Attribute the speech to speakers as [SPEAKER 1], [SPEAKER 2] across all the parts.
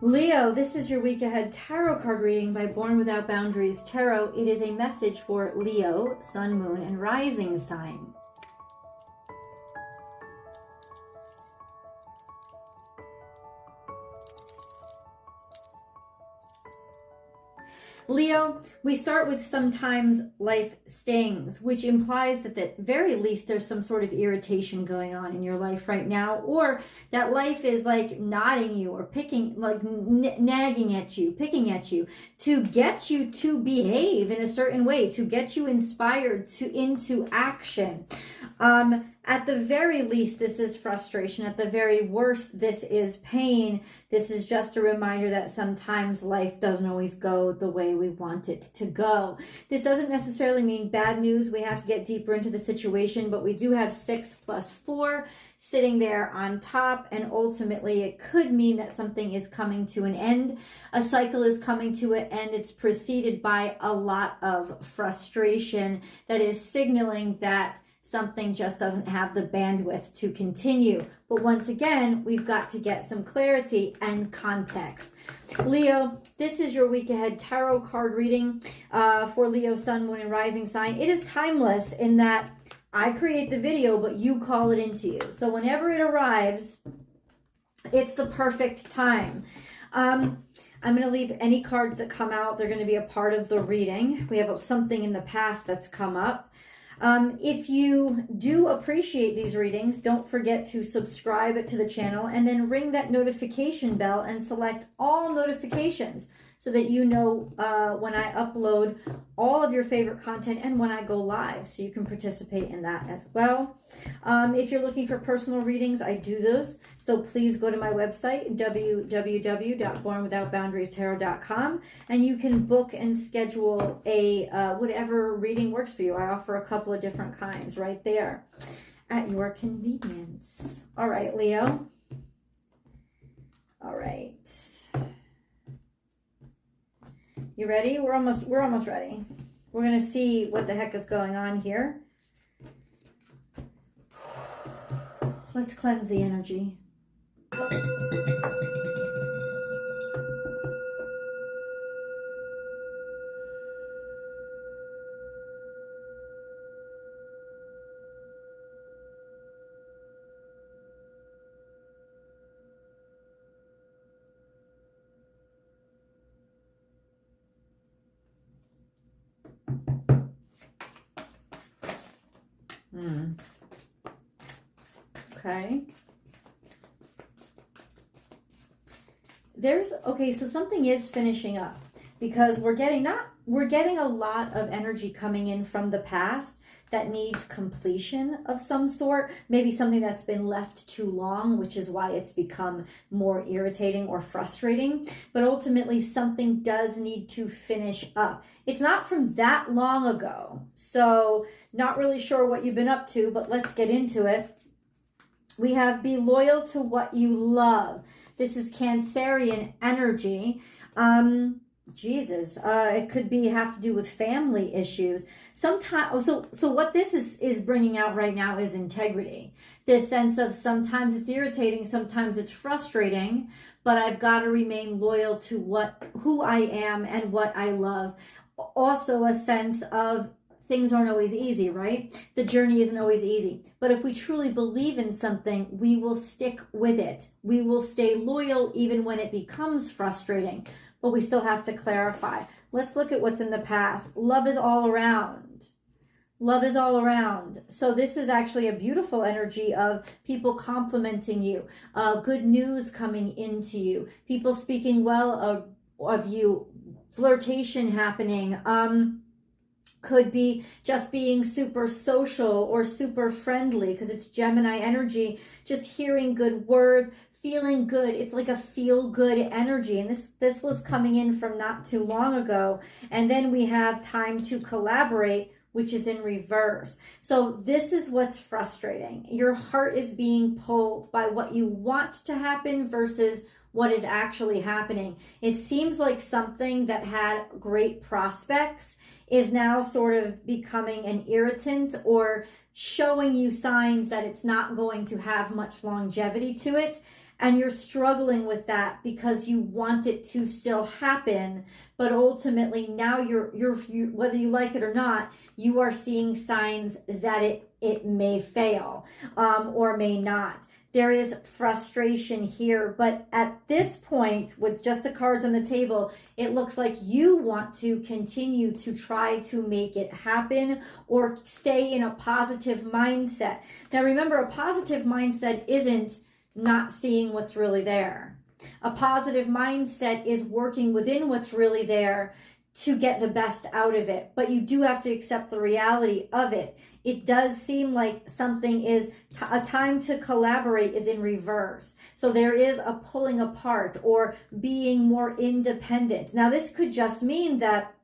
[SPEAKER 1] Leo, this is your week ahead tarot card reading by Born Without Boundaries Tarot. It is a message for Leo, Sun, Moon, and Rising sign. Leo, we start with sometimes life stings, which implies that at the very least there's some sort of irritation going on in your life right now, or that life is like nodding you or picking, like nagging at you, picking at you to get you to behave in a certain way, to get you inspired into action. At the very least, this is frustration. At the very worst, this is pain. This is just a reminder that sometimes life doesn't always go the way we want it to go. This doesn't necessarily mean bad news. We have to get deeper into the situation, but we do have 6 plus 4 sitting there on top, and ultimately it could mean that something is coming to an end. A cycle is coming to an end. It's preceded by a lot of frustration that is signaling that something just doesn't have the bandwidth to continue. But once again, we've got to get some clarity and context. Leo, this is your week ahead tarot card reading for Leo, Sun, Moon, and Rising sign. It is timeless in that I create the video, but you call it into you. So whenever it arrives, it's the perfect time. I'm going to leave any cards that come out. They're going to be a part of the reading. We have something in the past that's come up. If you do appreciate these readings, don't forget to subscribe to the channel and then ring that notification bell and select all notifications so that you know when I upload all of your favorite content and when I go live, so you can participate in that as well. If you're looking for personal readings, I do those. So please go to my website, www.bornwithoutboundariestarot.com, and you can book and schedule a whatever reading works for you. I offer a couple of different kinds right there at your convenience. All right, Leo. All right. You ready? We're almost ready. We're going to see what the heck is going on here. Let's cleanse the energy. Okay. So something is finishing up because we're getting a lot of energy coming in from the past that needs completion of some sort, maybe something that's been left too long, which is why it's become more irritating or frustrating. But ultimately, something does need to finish up. It's not from that long ago, so not really sure what you've been up to, but let's get into it. We have be loyal to what you love. This is Cancerian energy. It could have to do with family issues. Sometimes, so what this is bringing out right now is integrity. This sense of sometimes it's irritating, sometimes it's frustrating, but I've got to remain loyal to who I am and what I love. Also a sense of things aren't always easy, right? The journey isn't always easy. But if we truly believe in something, we will stick with it. We will stay loyal even when it becomes frustrating. But we still have to clarify. Let's look at what's in the past. Love is all around. Love is all around. So this is actually a beautiful energy of people complimenting you, good news coming into you, people speaking well of you, flirtation happening. Could be just being super social or super friendly because it's Gemini energy, just hearing good words, feeling good. It's like a feel good energy. And this was coming in from not too long ago. And then we have time to collaborate, which is in reverse. So this is what's frustrating. Your heart is being pulled by what you want to happen versus what is actually happening. It seems like something that had great prospects is now sort of becoming an irritant or showing you signs that it's not going to have much longevity to it. and you're struggling with that because you want it to still happen, but ultimately now you're whether you like it or not, you are seeing signs that it may fail, or may not. There is frustration here, but at this point, with just the cards on the table, it looks like you want to continue to try to make it happen or stay in a positive mindset. Now remember, a positive mindset isn't not seeing what's really there. A positive mindset is working within what's really there to get the best out of it, but you do have to accept the reality of it. It does seem like something is a time to collaborate is in reverse. So there is a pulling apart or being more independent. Now this could just mean that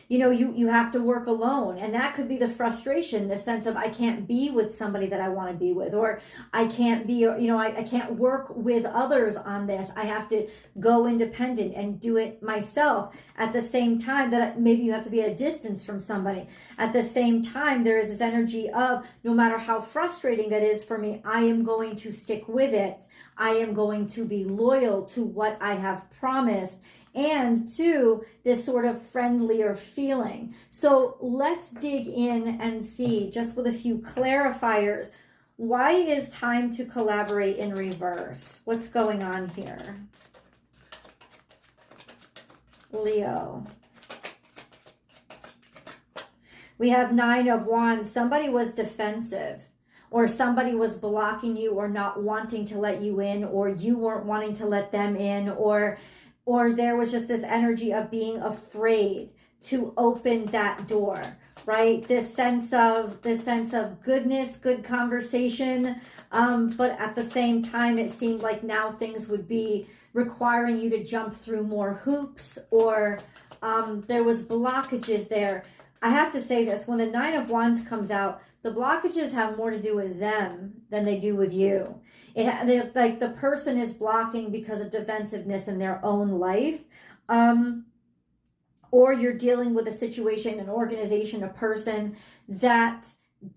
[SPEAKER 1] you have to work alone, and that could be the frustration, the sense of I can't be with somebody that I want to be with, or I can't be, I can't work with others on this. I have to go independent and do it myself. At the same time that maybe you have to be at a distance from somebody. At the same time, there is this energy of no matter how frustrating that is for me, I am going to stick with it. I am going to be loyal to what I have promised, and to this sort of friendlier feeling. So let's dig in and see, just with a few clarifiers, why is time to collaborate in reverse? What's going on here? Leo. We have 9 of Wands. Somebody was defensive, or somebody was blocking you or not wanting to let you in, or you weren't wanting to let them in, or there was just this energy of being afraid to open that door, right? This sense of goodness, good conversation, but at the same time, it seemed like now things would be requiring you to jump through more hoops, or there was blockages there. I have to say this, when the 9 of Wands comes out, the blockages have more to do with them than they do with you. Like the person is blocking because of defensiveness in their own life, or you're dealing with a situation, an organization, a person that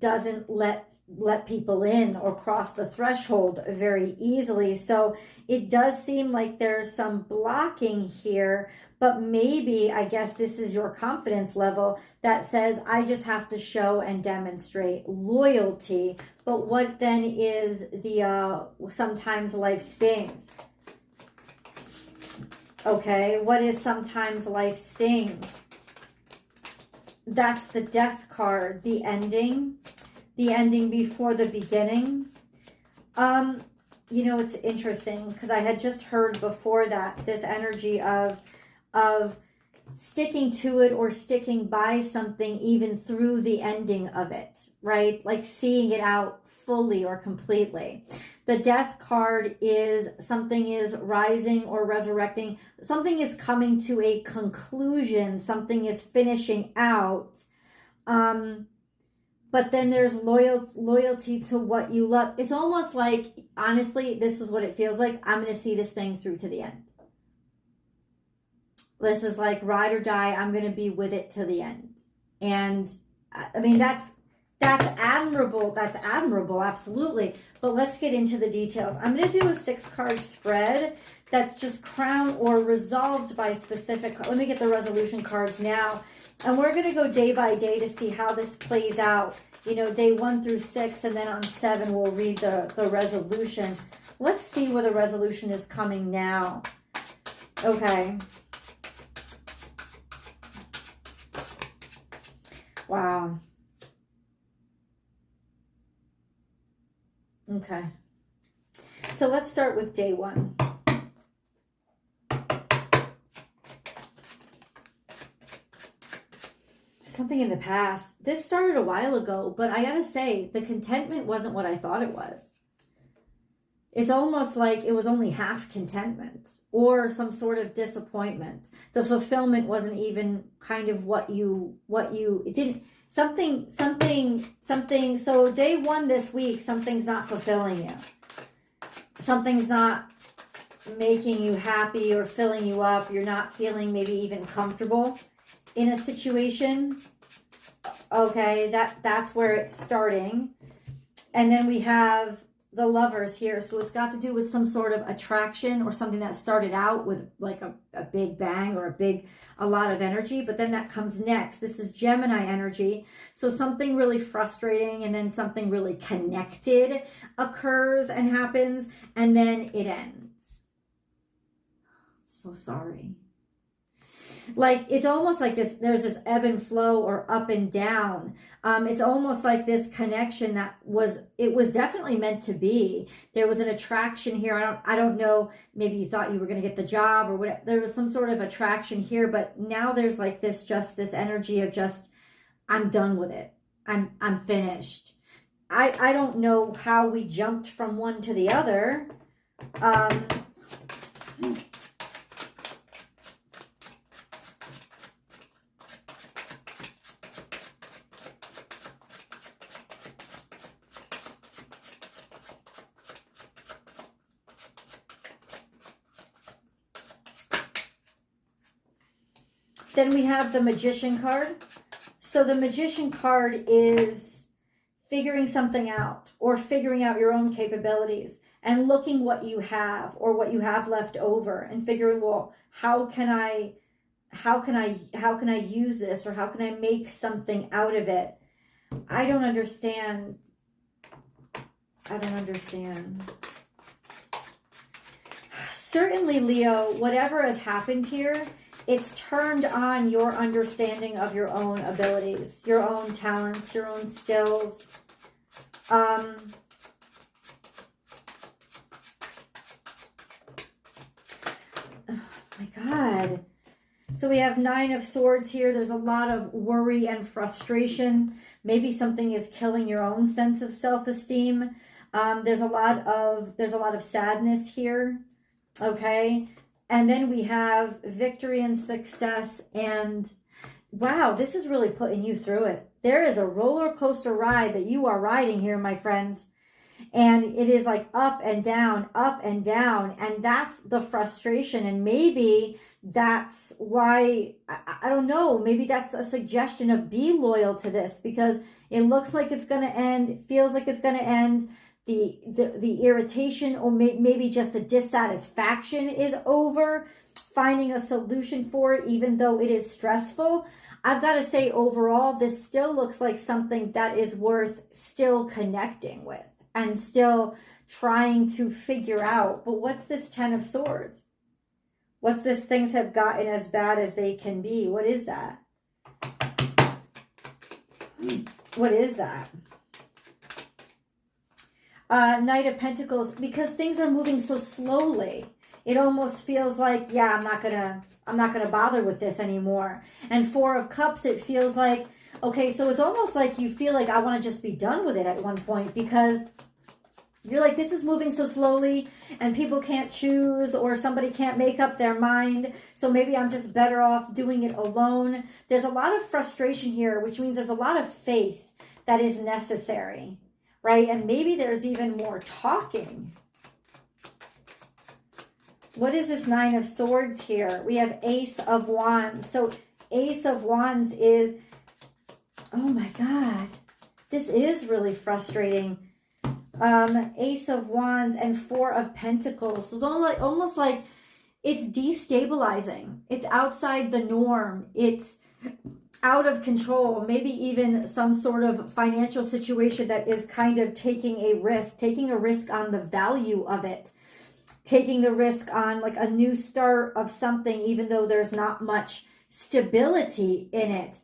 [SPEAKER 1] doesn't let people in or cross the threshold very easily. So it does seem like there's some blocking here, but maybe, I guess this is your confidence level that says, I just have to show and demonstrate loyalty. But what then is the sometimes life stings? Okay, what is sometimes life stings? That's the Death card, the ending before the beginning. It's interesting because I had just heard before that this energy of sticking to it or sticking by something even through the ending of it, right? Like seeing it out fully or completely. The Death card is something is rising or resurrecting. Something is coming to a conclusion. Something is finishing out. But then there's loyalty to what you love. It's almost like, honestly, this is what it feels like. I'm going to see this thing through to the end. This is like ride or die. I'm going to be with it to the end. And I mean, that's admirable. That's admirable. Absolutely. But let's get into the details. I'm going to do a 6-card spread that's just crowned or resolved by specific. Let me get the resolution cards now. And we're going to go day by day to see how this plays out. Day 1 through 6, and then on 7, we'll read the resolution. Let's see where the resolution is coming now. Okay. Wow. Okay. So let's start with day 1. Something in the past. This started a while ago, but I gotta say, the contentment wasn't what I thought it was. It's almost like it was only half contentment or some sort of disappointment. The fulfillment wasn't even kind of it didn't, something. So day 1 this week, something's not fulfilling you. Something's not making you happy or filling you up. You're not feeling maybe even comfortable in a situation. Okay, that's where it's starting. And then we have the Lovers here. So it's got to do with some sort of attraction or something that started out with like a big bang or a lot of energy, but then that comes next. This is Gemini energy. So something really frustrating and then something really connected occurs and happens, and then it ends. So sorry. Like, it's almost like this, there's this ebb and flow or up and down. It's almost like this connection it was definitely meant to be. There was an attraction here. I don't know, maybe you thought you were going to get the job or whatever. There was some sort of attraction here, but now there's like this energy of just, I'm done with it. I'm finished. I don't know how we jumped from one to the other. Then we have the Magician card. So the Magician card is figuring something out or figuring out your own capabilities and looking what you have or what you have left over and figuring, well, how can I use this, or how can I make something out of it? I don't understand. Certainly, Leo, whatever has happened here, it's turned on your understanding of your own abilities, your own talents, your own skills. Oh my God. So we have 9 of Swords here. There's a lot of worry and frustration. Maybe something is killing your own sense of self-esteem. There's a lot of sadness here. Okay. And then we have victory and success, and wow, this is really putting you through it. There is a roller coaster ride that you are riding here, my friends. And it is like up and down, and that's the frustration. And maybe that's why, I don't know, maybe that's a suggestion of be loyal to this, because it looks like it's going to end, it feels like it's going to end. The irritation or maybe just the dissatisfaction is over. Finding a solution for it, even though it is stressful. I've got to say, overall, this still looks like something that is worth still connecting with and still trying to figure out. But what's this 10 of Swords? What's this things have gotten as bad as they can be? What is that? What is that? Knight of Pentacles, because things are moving so slowly. It almost feels like, yeah, I'm not gonna bother with this anymore. And 4 of Cups, it feels like, okay, so it's almost like you feel like I want to just be done with it at one point, because you're like, this is moving so slowly and people can't choose, or somebody can't make up their mind. So maybe I'm just better off doing it alone. There's a lot of frustration here, which means there's a lot of faith that is necessary. Right? And maybe there's even more talking. What is this 9 of Swords here? We have Ace of Wands. So Ace of Wands is, oh my God, this is really frustrating. Ace of Wands and 4 of Pentacles. So it's almost like it's destabilizing. It's outside the norm. It's out of control, maybe even some sort of financial situation that is kind of taking a risk on the value of it, taking the risk on like a new start of something, even though there's not much stability in it.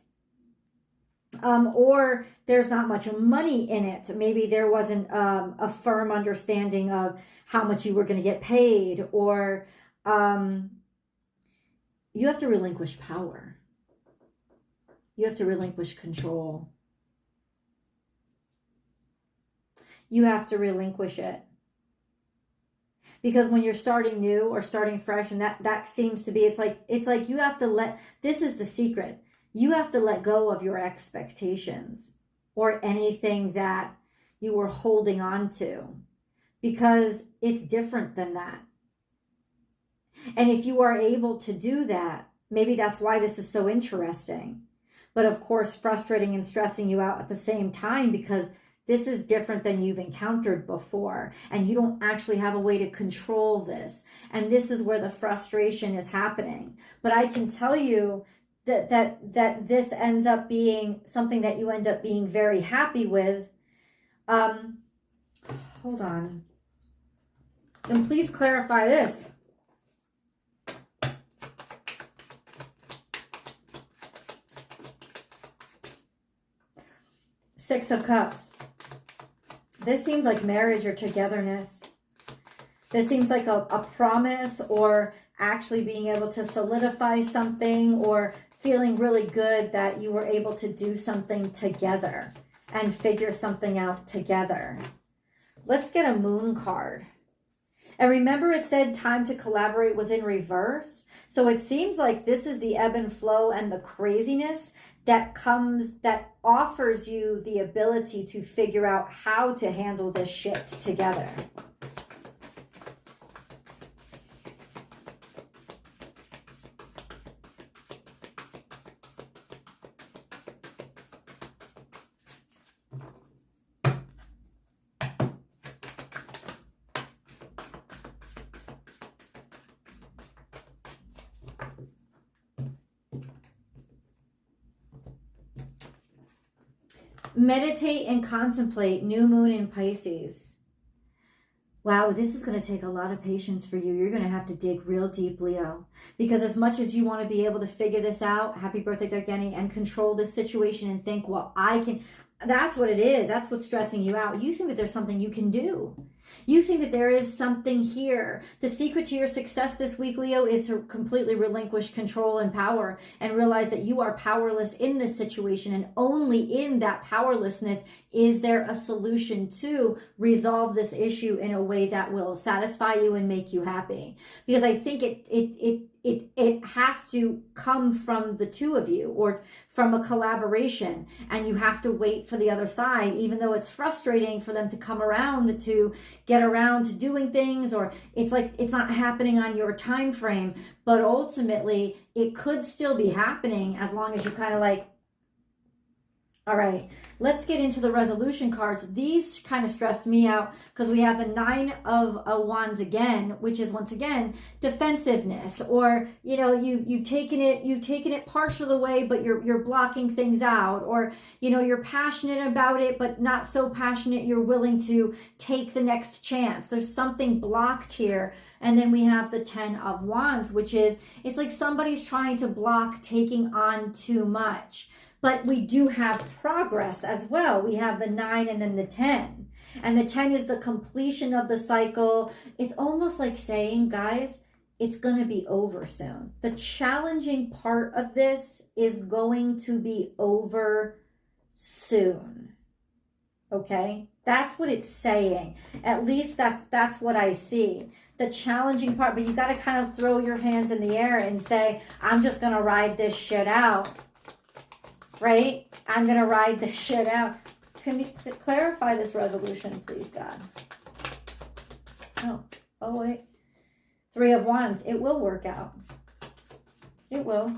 [SPEAKER 1] Or there's not much money in it. Maybe there wasn't a firm understanding of how much you were going to get paid, or you have to relinquish power. You have to relinquish control. You have to relinquish it. Because when you're starting new or starting fresh, and that seems to be, it's like you have to this is the secret. You have to let go of your expectations or anything that you were holding on to, because it's different than that. And if you are able to do that, maybe that's why this is so interesting. But of course, frustrating and stressing you out at the same time, because This is different than you've encountered before, and you don't actually have a way to control this. And this is where the frustration is happening. But I can tell you that this ends up being something that you end up being very happy with. Hold on. And please clarify this. Six of Cups. This seems like marriage or togetherness. This seems like a promise, or actually being able to solidify something, or feeling really good that you were able to do something together and figure something out together. Let's get a moon card. And remember, it said time to collaborate was in reverse. So it seems like this is the ebb and flow and the craziness that offers you the ability to figure out how to handle this shit together. Meditate and contemplate, new moon in Pisces. Wow, this is going to take a lot of patience for you. You're going to have to dig real deep, Leo. Because as much as you want to be able to figure this out, happy birthday, Dark Danny, and control this situation and think, well, I can, that's what it is. That's what's stressing you out. You think that there's something you can do. You think that there is something here. The secret to your success this week, Leo, is to completely relinquish control and power and realize that you are powerless in this situation. And only in that powerlessness is there a solution to resolve this issue in a way that will satisfy you and make you happy. Because I think it has to come from the two of you, or from a collaboration, and you have to wait for the other side, even though it's frustrating for them to come around to get around to doing things, or it's like it's not happening on your time frame, but ultimately it could still be happening as long as you kind of like, all right, let's get into the resolution cards. These kind of stressed me out because we have the Nine of Wands again, which is once again defensiveness, or you know, you've taken it partial of the way, but you're blocking things out, or you know, you're passionate about it, but not so passionate you're willing to take the next chance. There's something blocked here. And then we have the Ten of Wands, which is, it's like somebody's trying to block taking on too much. But we do have progress as well. We have the 9 and then the 10. And the 10 is the completion of the cycle. It's almost like saying, guys, it's going to be over soon. The challenging part of this is going to be over soon. Okay? That's what it's saying. At least that's what I see. The challenging part, but you got to kind of throw your hands in the air and say, I'm just going to ride this shit out. Right? I'm going to ride this shit out. Can we clarify this resolution, please, God? Oh, wait. 3 of Wands. It will work out. It will.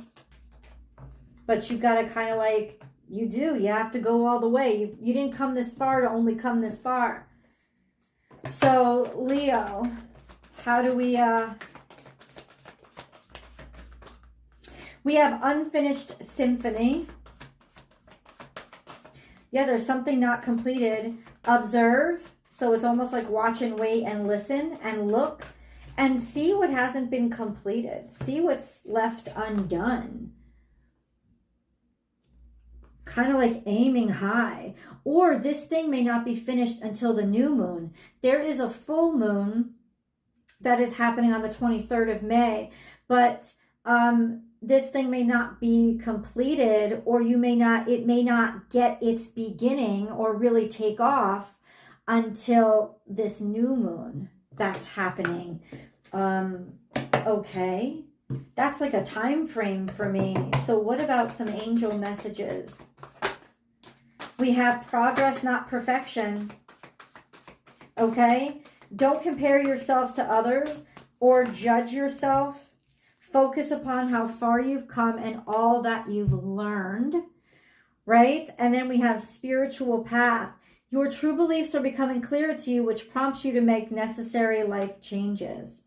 [SPEAKER 1] But you've got to kind of like, you have to go all the way. You didn't come this far to only come this far. So, Leo, how do we have unfinished symphony. Yeah, there's something not completed. Observe. So it's almost like watch and wait and listen and look and see what hasn't been completed. See what's left undone. Kind of like aiming high. Or this thing may not be finished until the new moon. There is a full moon that is happening on the 23rd of May. But this thing may not be completed, or it may not get its beginning or really take off until this new moon that's happening. Okay, that's like a time frame for me. So what about some angel messages? We have progress, not perfection. Okay, don't compare yourself to others or judge yourself. Focus upon how far you've come and all that you've learned, right? And then we have spiritual path. Your true beliefs are becoming clearer to you, which prompts you to make necessary life changes.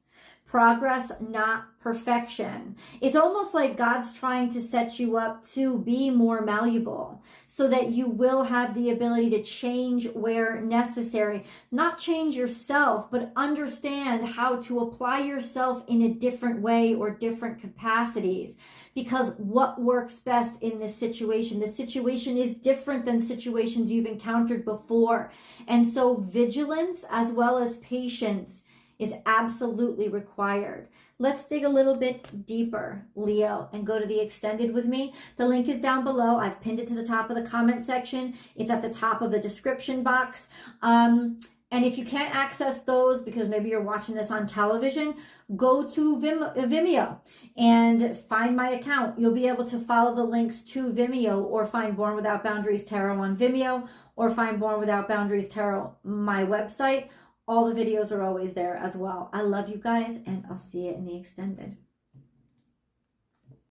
[SPEAKER 1] Progress, not perfection. It's almost like God's trying to set you up to be more malleable so that you will have the ability to change where necessary. Not change yourself, but understand how to apply yourself in a different way or different capacities. Because what works best in this situation is different than situations you've encountered before. And so vigilance as well as patience is absolutely required. Let's dig a little bit deeper, Leo, and go to the extended with me. The link is down below. I've pinned it to the top of the comment section. It's at the top of the description box. And if you can't access those because maybe you're watching this on television, go to Vimeo and find my account. You'll be able to follow the links to Vimeo or find Born Without Boundaries Tarot on Vimeo or find Born Without Boundaries Tarot, my website. All the videos are always there as well. I love you guys, and I'll see you in the extended.